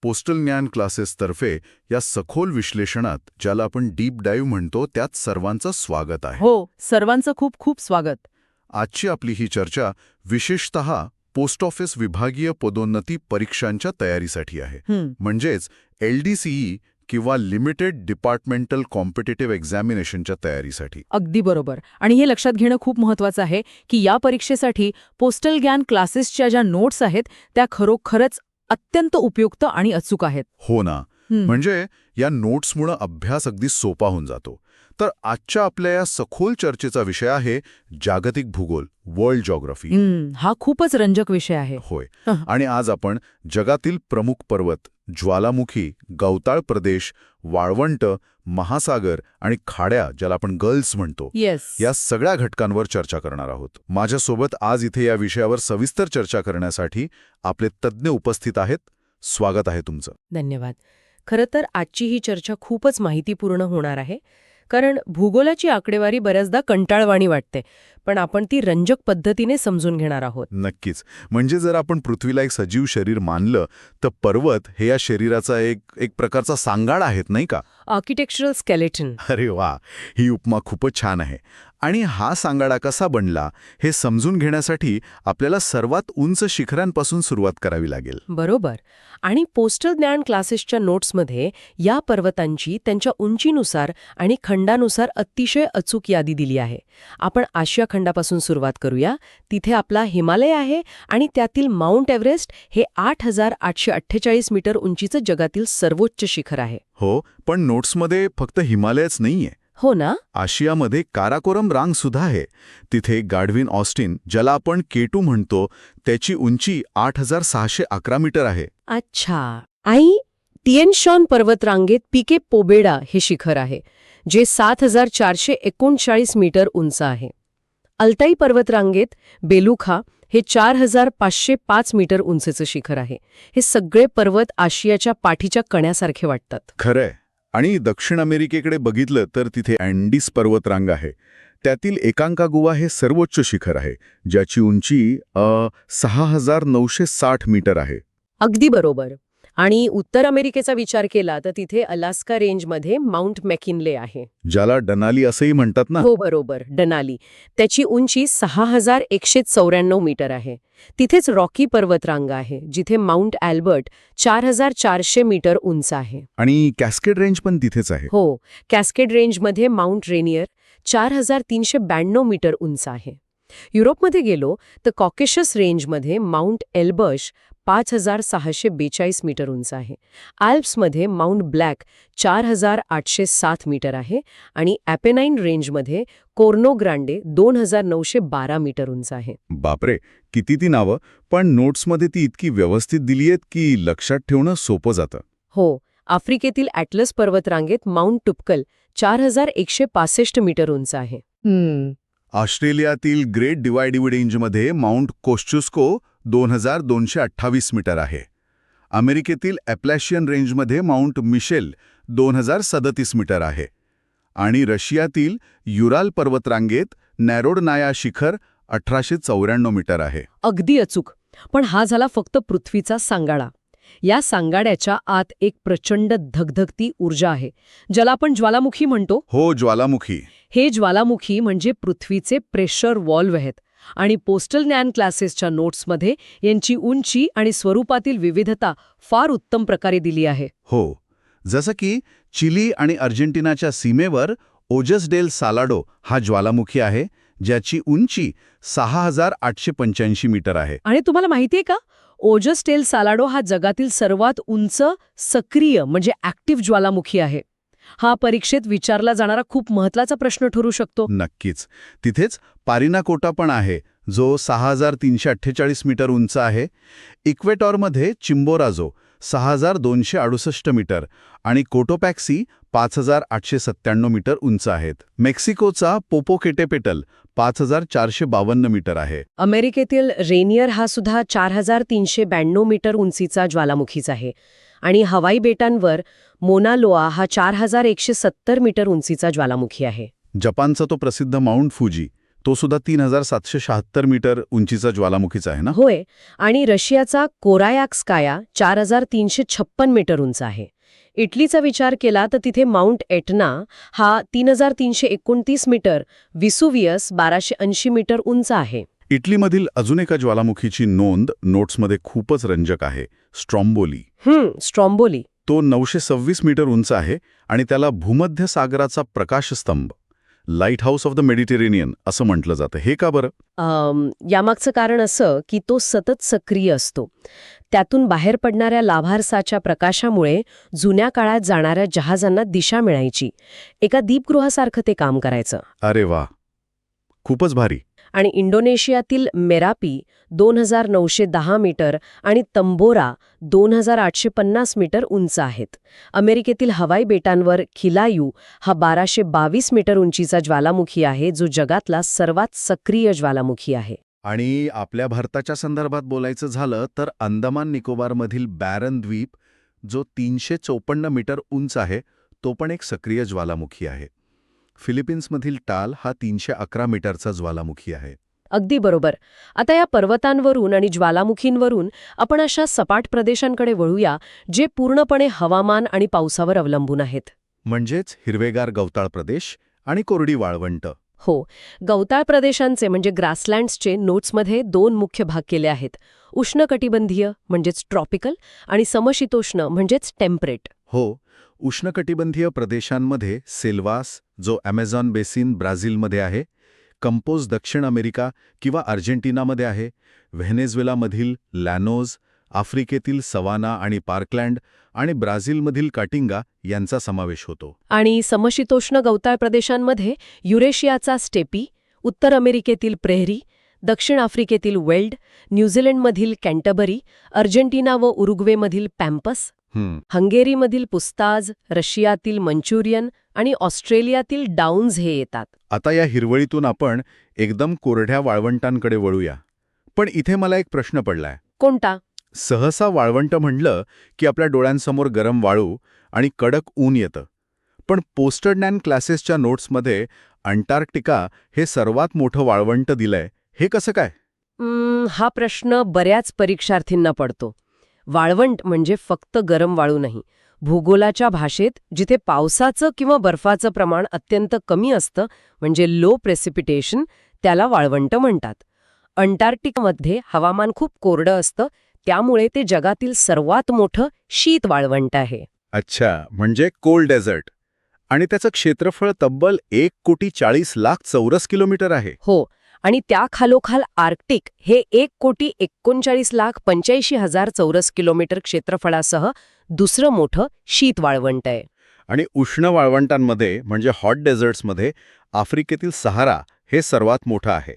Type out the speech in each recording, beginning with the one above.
Postal ज्ञान क्लासेसतर्फे या सखोल विश्लेषणात, ज्याला आपण डीप डाईव्ह म्हणतो, त्यात सर्वांचं स्वागत आहे. हो, सर्वांचं खूप खूप स्वागत. आजची आपली ही चर्चा विशेषतः पोस्ट ऑफिस विभागीय पदोन्नती परीक्षांच्या तयारीसाठी आहे. म्हणजेच LDCE किंवा लिमिटेड डिपार्टमेंटल कॉम्पिटिटिव्ह एक्झामिनेशनच्या तयारीसाठी. अगदी बरोबर. आणि हे लक्षात घेणं खूप महत्वाचं आहे की या परीक्षेसाठी पोस्टल ज्ञान क्लासेसच्या ज्या नोट्स आहेत त्या खरोखरच अत्यंत उपयुक्त आणि अचूक आहेत. हो ना. म्हणजे या नोट्समुळे अभ्यास अगदी सोपा होऊन जातो. तर आजच्या आपल्या या सखोल चर्चेचा विषय आहे जागतिक भूगोल, वर्ल्ड जॉग्राफी. हा खूपच रंजक विषय आहे. होय. आणि आज आपण जगातील प्रमुख पर्वत, ज्वालामुखी, गवताळ प्रदेश, वाळवंट, महासागर आणि खाड्या, ज्याला आपण गल्स म्हणतो, या सगळ्या घटकांवर चर्चा करणार आहोत. माझ्यासोबत आज इथे या विषयावर सविस्तर चर्चा करण्यासाठी आपले तज्ज्ञ उपस्थित आहेत. स्वागत आहे तुमचं. धन्यवाद. खरं तर आजची ही चर्चा खूपच माहितीपूर्ण होणार आहे, कारण भूगोलाची आकडेवारी बऱ्याचदा कंटाळवाणी वाटते, पण आपण ती रंजक पद्धतीने समजून घेणार आहोत. नक्कीच. म्हणजे जर आपण पृथ्वीला एक सजीव शरीर मानलं तर पर्वत हे या शरीराचा एक प्रकारचा सांगाड आहेत, नाही का? Architectural skeleton. अरे वा, ही उपमा खूपच छान आहे. आणि हा सांगाडा कसा बनला हे समजून घेण्यासाठी आपल्याला सर्वात उंच शिखरांपासून सुरुवात करावी लागेल. बरोबर. आणि पोस्टल ज्ञान क्लासेसच्या नोट्समध्ये या पर्वतांची त्यांच्या उंचीनुसार आणि खंडानुसार अतिशय अचूक यादी दिली आहे. आपण आशिया खंडापासून सुरुवात करूया. तिथे आपला हिमालय आहे आणि त्यातील माउंट एव्हरेस्ट हे 8,848 मीटर उंचीचं जगातील सर्वोच्च शिखर आहे. हो, पण नोट्समध्ये फक्त हिमालयच नाहीये. हो ना. आशियामध्ये काराकोरम रांग सुद्धा आहे. तिथे गाडविन ऑस्टिन, ज्याला आपण K2 म्हणतो, त्याची उंची 8,611 मीटर आहे. अच्छा. आणि तिएन शॉन पर्वतरांगेत पीके पोबेडा हे शिखर आहे, जे 7,439 मीटर उंच आहे. अल्ताई पर्वतरांगेत बेलुखा हे 4,505 मीटर उंचीचं शिखर आहे. हे सगळे पर्वत आशियाच्या पाठीच्या कण्यासारखे वाटतात. खरंय. आणि दक्षिण अमेरिकेकडे बघितलं तर तिथे अँडीज पर्वतरांग आहे. त्यातील एकांकागुआ हे सर्वोच्च शिखर आहे, ज्याची उंची 6,960 मीटर आहे. अगदी बरोबर. आणि उत्तर अमेरिकेचा विचार केला तर तिथे अलास्का रेंजमध्ये माउंट मॅकिनले आहे, ज्याला डनाली असंही म्हणतात ना. हो बरोबर, डनाली. त्याची उंची 6,194 मीटर आहे. तिथेच रॉकी पर्वतरांग आहे, जिथे माउंट अल्बर्ट 4,400 मीटर उंच आहे. आणि कॅस्केड रेंज पण तिथेच आहे. हो, कॅस्केड रेंजमध्ये माउंट रेनियर 4,392 मीटर उंच आहे. युरोपमध्ये गेलो तर कॉकेशस रेंजमध्ये माउंट एल्बर्श 5,642 मीटर उंच आहे. आल्प्समध्ये माउंट ब्लॅक 4,807 मीटर आहे आणि ॲपेनाईन रेंजमध्ये कोर्नो ग्रांडे 2,912 मीटर उंच आहे. बापरे, किती ती नावं! पण नोट्समध्ये ती इतकी व्यवस्थित दिली आहेत की लक्षात ठेवणं सोपं जातं. हो, आफ्रिकेतील ॲटलस पर्वतरांगेत माउंट टुपकल 4,165 मीटर उंच आहे. ऑस्ट्रेलियातील ग्रेट डिवायडिव रेंजमध्ये माउंट कोस्चुस्को 2,228 मीटर आहे. अमेरिकेतील ॲपलॅशियन रेंजमध्ये माउंट मिशेल 2,037 मीटर आहे. आणि रशियातील युराल पर्वतरांगेत नॅरोडनाया शिखर 1,894 मीटर आहे. अगदी अचूक. पण हा झाला फक्त पृथ्वीचा सांगाडा. या सांगाड्याच्या आत एक प्रचंड धगधगती ऊर्जा आहे, ज्याला आपण ज्वालामुखी म्हणतो. हो, ज्वालामुखी. हे ज्वालामुखी म्हणजे पृथ्वीचे प्रेशर व्हॉल्व्ह आहेत. आणि पोस्टल ज्ञान क्लासेसच्या नोट्समध्ये यांची उंची आणि स्वरूपातील विविधता फार उत्तम प्रकारे दिली आहे. हो, जसं की चिली आणि अर्जेंटिनाच्या सीमेवर ओजस डेल सालाडो हा ज्वालामुखी आहे, ज्याची उंची 6,885 मीटर आहे. आणि तुम्हाला माहितीये का, ओजस डेल सालाडो हा जगातील सर्वात उंच सक्रिय म्हणजे ॲक्टिव्ह ज्वालामुखी आहे. हा परीक्षेत विचारला जाणारा खूप महत्त्वाचा प्रश्न ठरू शकतो. नक्कीच. तिथेच पारिनाकोटा पण आहे, जो 6,348 मीटर उंच आहे. इक्वेटॉरमध्ये चिम्बोराजो 6,268 मीटर आणि कोटोपॅक्सी 5,897 मीटर उंच आहेत. मेक्सिकोचा पोपोकेटेपेटल 5,452 मीटर आहे. अमेरिकेतील रेनियर हा सुद्धा 4,392 मीटर उंचीचा ज्वालामुखीच आहे. आणि हवाई बेटांवर मोनालोआ हा 4,170 मीटर उंचीचा ज्वालामुखी आहे. जपानचा तो प्रसिद्ध माउंट फुजी तो सुद्धा 3776 मीटर उंचीचा ज्वालामुखीचा आहे ना? होय, आणि रशियाचा कोरायाक्स्काया 4356 मीटर उंच आहे. इटलीचा विचार केला तर तिथे माउंट एटना हा 3329 मीटर, विसुवियस 1280 मीटर उंच आहे. इटलीमधील अजून एका ज्वालामुखीची नोंद नोट्समध्ये खूपच रंजक आहे, स्ट्रॉम्बोली. स्ट्रॉम्बोली. तो 926 मीटर उंच आहे आणि त्याला भूमध्य सागराचा प्रकाशस्तंभ, lighthouse of the Mediterranean असं म्हटलं जातं. हे का बरं? यामागचं कारण असं की तो सतत सक्रिय असतो. त्यातून बाहेर पडणाऱ्या लाभारसाच्या प्रकाशामुळे जुन्या काळात जाणाऱ्या जहाजांना दिशा मिळायची. एका दीपगृहासारखं ते काम करायचं. अरे वा, खूपच भारी. आणि इंडोनेशियातील मेरापी 2910 मीटर आणि तंबोरा 2850 मीटर उंच आहेत. अमेरिकेतील हवाई बेटांवर खिलायू हा 1222 मीटर उंचीचा ज्वालामुखी आहे, जो जगातला सर्वात सक्रिय ज्वालामुखी आहे. आणि आपल्या भारताच्या संदर्भात बोलायचं झालं तर अंदमान निकोबारमधील बॅरन द्वीप, जो 354 मीटर उंच आहे, तो पण एक सक्रिय ज्वालामुखी आहे. फिलिपिन्समधील टाल हा 311 मीटरचा ज्वालामुखी आहे. अगदी बरोबर. आता या पर्वतांवरून आणि ज्वालामुखींवरून आपण अशा सपाट प्रदेशांकडे वळूया, जे पूर्णपणे हवामान आणि पावसावर अवलंबून आहेत. म्हणजेच हिरवेगार गवताळ प्रदेश आणि कोरडी वाळवंट. हो, गवताळ प्रदेशांचे म्हणजे ग्रासलँड्सचे नोट्समध्ये 2 मुख्य भाग केले आहेत. उष्णकटिबंधीय म्हणजेच ट्रॉपिकल आणि समशीतोष्ण म्हणजेच टेम्परेट. हो, उष्णकटिबंधीय प्रदेशांमध्ये सिल्वास, जो ॲमेझॉन बेसिन ब्राझीलमध्ये आहे, कंपोज दक्षिण अमेरिका किंवा अर्जेंटिनामध्ये आहे, व्हेनेझुएलामधील लॅनोज, आफ्रिकेतील सवाना आणि पार्कलँड आणि ब्राझीलमधील काटिंगा यांचा समावेश होतो. आणि समशीतोष्ण गवताळ प्रदेशांमध्ये युरेशियाचा स्टेपी, उत्तर अमेरिकेतील प्रेहरी, दक्षिण आफ्रिकेतील वेल्ड, न्यूझीलंडमधील कॅन्टरबरी, अर्जेंटिना व उरुग्वेमधील पॅम्पस, हंगेरीमधील पुस्ताज, रशियातील मंचुरियन आणि ऑस्ट्रेलियातील डाऊन्स हे येतात. आता या हिरवळीतून आपण एकदम कोरड्या वाळवंटांकडे वळूया. पण इथे मला एक प्रश्न पडलाय. कोणता? सहसा वाळवंट म्हणलं की आपल्या डोळ्यांसमोर गरम वाळू आणि कडक ऊन येतं. पण पोस्टरडॅन क्लासेसच्या नोट्समध्ये अंटार्क्टिका हे सर्वात मोठं वाळवंट दिलंय. हे कसं काय? हा प्रश्न बऱ्याच परीक्षार्थींना पडतो. वाळवंट म्हणजे फक्त गरम वाळू नाही. भूगोलाच्या भाषेत जिथे पावसाचं किंवा बर्फाचं प्रमाण अत्यंत कमी असतं, म्हणजे लो प्रेसिपिटेशन, त्याला वाळवंट म्हणतात. अंटार्क्टिकामध्ये हवामान खूप कोरडं असतं, त्यामुळे ते जगातील सर्वात मोठं शीत वाळवंट आहे. अच्छा, म्हणजे कोल्ड डेझर्ट. आणि त्याचं क्षेत्रफळ तब्बल 1,40,00,000 चौरस किलोमीटर आहे. हो, आणि त्या खालोखाल आर्क्टिक हे 1,39,85,000 चौरस किलोमीटर क्षेत्रफळासह दुसरं मोठं शीत वाळवंट आहे. आणि उष्ण वाळवंटांमध्ये म्हणजे हॉट डेझर्ट्समध्ये आफ्रिकेतील सहारा हे सर्वात मोठं आहे.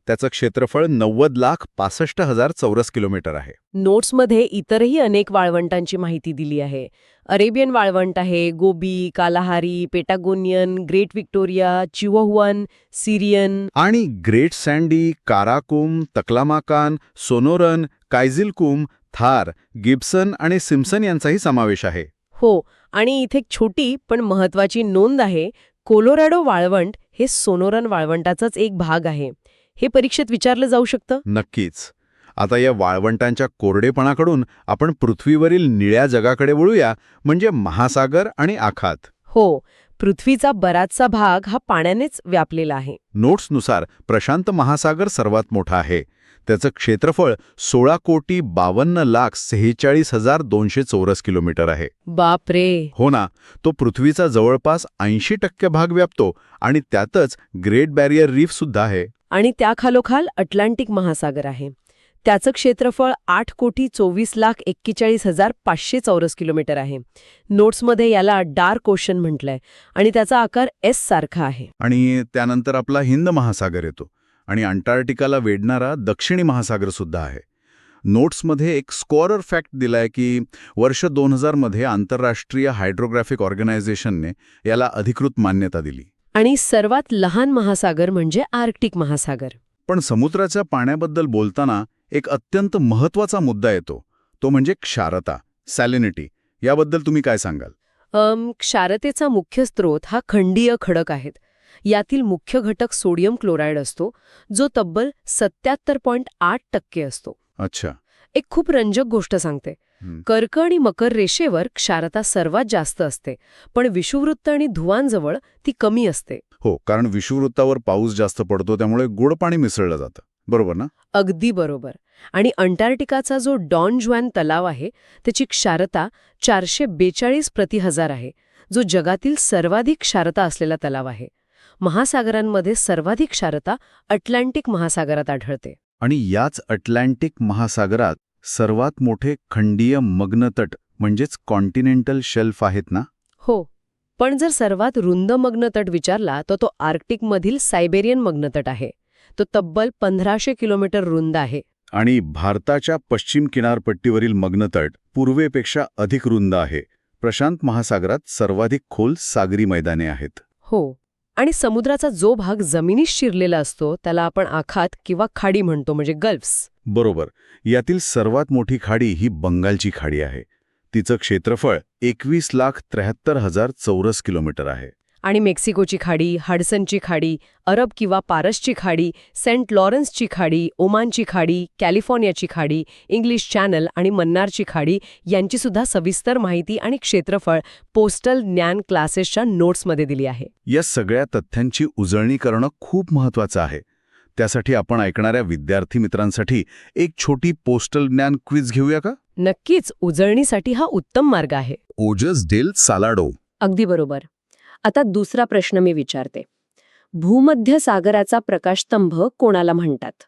त्याचं क्षेत्रफळ 90,65,000 चौरस किलोमीटर आहे. नोट्समध्ये इतरही अनेक वाळवंटांची माहिती दिली आहे. अरेबियन वाळवंट आहे, Gobi, Kalahari, Patagonian, Great Victoria, Chihuahuan, Syrian आणि Great Sandy, Karakum, Taklamakan, Sonoran, Kyzylkum, Thar, Gibson आणि सिम्सन यांचाही समावेश आहे. हो, आणि इथे एक छोटी पण महत्वाची नोंद आहे. कोलोराडो वाळवंट हे सोनोरन वाळवंटाचाच एक भाग आहे. हे परीक्षेत विचारलं जाऊ शकतं. नक्कीच. आता या वाळवंटांच्या कोरडेपणाकडून आपण पृथ्वीवरील निळ्या जगाकडे वळूया, म्हणजे महासागर आणि आखात. हो, पृथ्वीचा बराचसा भाग हा पाण्यानेच व्यापलेला आहे. नोट्सनुसार प्रशांत महासागर सर्वात मोठा आहे. त्याचं क्षेत्रफळ 16,52,46,200 चौरस किलोमीटर आहे. बापरे. हो ना, तो पृथ्वीचा जवळपास 80% भाग व्यापतो आणि त्यातच ग्रेट बॅरियर रीफ सुद्धा आहे. आणि त्या खालोखाल अटलांटिक महासागर आहे. त्याचं क्षेत्रफळ 8,24,41,500 चौरस किलोमीटर आहे. नोट्समध्ये याला डार्क ओशन म्हटलंय आणि त्याचा आकार एस सारखा आहे. आणि त्यानंतर आपला हिंद महासागर येतो आणि अंटार्क्टिकाला वेढणारा दक्षिणी महासागर सुद्धा आहे. नोट्समध्ये एक स्कोअरर फॅक्ट दिलाय की वर्ष 2000 मध्ये आंतरराष्ट्रीय हायड्रोग्राफिक ऑर्गनायझेशनने याला अधिकृत मान्यता दिली. आणि सर्वात लहान महासागर म्हणजे आर्क्टिक महासागर. पण समुद्राच्या पाण्याबद्दल बोलताना एक अत्यंत महत्त्वाचा मुद्दा येतो, तो म्हणजे क्षारता, सॅलिनिटी. याबद्दल तुम्ही काय सांगाल? क्षारतेचा मुख्य स्रोत हा खंडीय खडक आहेत. यातील मुख्य घटक सोडियम क्लोराईड असतो, जो तब्बल 77.8% असतो. अच्छा. एक खूप रंजक गोष्ट सांगते. कर्क आणि मकर रेषेवर क्षारता सर्वात जास्त असते, पण विषुववृत्त आणि धुवांजवळ ती कमी असते. हो, कारण विषुववृत्तावर पाऊस जास्त पडतो, त्यामुळे गोड पाणी मिसळलं जातं. बरोबर ना? अगदी बरोबर. आणि अंटार्क्टिकाचा जो डॉन ज्युआन तलाव आहे, त्याची क्षारता 442/1000 आहे, जो जगातील सर्वाधिक क्षारता असलेला तलाव आहे. महासागरांमध्ये सर्वाधिक क्षारता अटलांटिक महासागरात आढळते. आणि याच अटलांटिक महासागरात सर्वात मोठे खंडीय मग्नतट म्हणजेच कॉन्टिनेंटल शेल्फ आहेत ना? हो, पण जर सर्वात रुंद मग्नतट विचारला तर तो आर्क्टिकमधील सायबेरियन मग्नतट आहे. तो तब्बल 1500 किलोमीटर रुंद आहे. आणि भारताच्या पश्चिम किनारपट्टीवरील मग्नतट पूर्वेपेक्षा अधिक रुंद आहे. प्रशांत महासागरात सर्वाधिक खोल सागरी मैदाने आहेत. हो, आणि समुद्राचा जो भाग जमिनीत शिरलेला असतो त्याला आपण आखात किंवा खाडी म्हणतो, म्हणजे गल्फ्स. बरोबर. यातील सर्वात मोठी खाडी ही बंगालची खाडी आहे. तिचं क्षेत्रफळ 21,73,000 चौरस किलोमीटर आहे. आणि मेक्सिकोची खाडी, हडसनची खाडी, अरब किंवा पारसची खाडी, सेंट लॉरेन्सची खाडी, ओमानची खाडी, कॅलिफोर्नियाची खाडी, इंग्लिश चॅनल आणि मन्नारची खाडी यांची सुद्धा सविस्तर माहिती आणि क्षेत्रफळ पोस्टल ज्ञान क्लासेसच्या नोट्समध्ये दिली आहे. या सगळ्या तथ्यांची उजळणी करणं खूप महत्त्वाचं आहे. त्यासाठी आपण ऐकणाऱ्या विद्यार्थी मित्रांसाठी एक छोटी पोस्टल ज्ञान क्विज घेऊया का? नक्कीच, उजळणीसाठी हा उत्तम मार्ग आहे. ओजस डेल सालाडो. अगदी बरोबर. आता दुसरा प्रश्न मी विचारते. भूमध्य सागराचा प्रकाशस्तंभ कोणाला म्हणतात?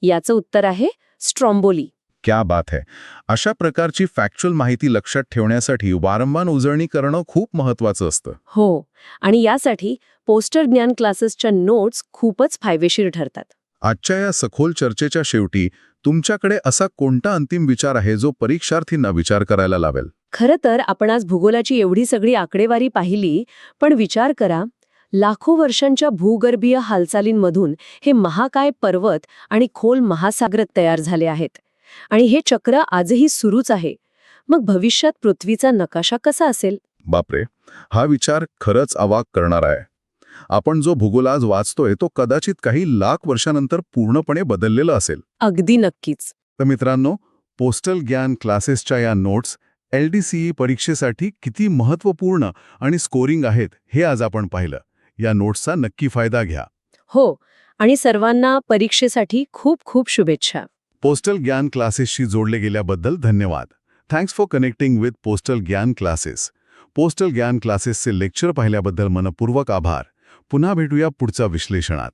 याचं उत्तर आहे स्ट्रॉम्बोली. क्या बात है. अशा प्रकारची फॅक्च्युअल माहिती लक्षात ठेवण्यासाठी वारंवार उजळणी करणं खूप महत्त्वाचं असतं. हो, आणि यासाठी पोस्टल ज्ञान क्लासेसच्या नोट्स खूपच फायदेशीर ठरतात. आजच्या या सखोल चर्चेच्या शेवटी तुमच्याकडे असा कोणता अंतिम विचार आहे जो परीक्षार्थींना विचार करायला लावेल? खरं तर आपण आज भूगोलाची एवढी सगळी आकडेवारी पाहिली, पण विचार करा, लाखो वर्षांच्या भूगर्भीय हालचालींमधून हे महाकाय पर्वत आणि खोल महासागर तयार झाले आहेत. आणि हे चक्र आजही सुरूच आहे. मग भविष्यात पृथ्वीचा नकाशा कसा असेल? बापरे, हा विचार खरंच अवाक करणारा आहे. आपण जो भूगोल आज वाचतोय तो कदाचित काही लाख वर्षानंतर पूर्णपणे बदललेला असेल. अगदी नक्कीच. तर मित्रांनो, पोस्टल ज्ञान क्लासेसच्या या नोट्स LDCE परीक्षेसाठी किती महत्त्वपूर्ण आणि स्कोरिंग आहेत हे आज आपण पाहिलं. या नोट्सचा नक्की फायदा घ्या. हो, आणि सर्वांना परीक्षेसाठी खूप खूप शुभेच्छा. पोस्टल ज्ञान क्लासेसशी जोडले गेल्याबद्दल धन्यवाद. Thanks for connecting with postal ज्ञान क्लासेस. पोस्टल ज्ञान क्लासेसचे लेक्चर पाहिल्याबद्दल मनपूर्वक आभार. पुन्हा भेटूया पुढच्या विश्लेषणात.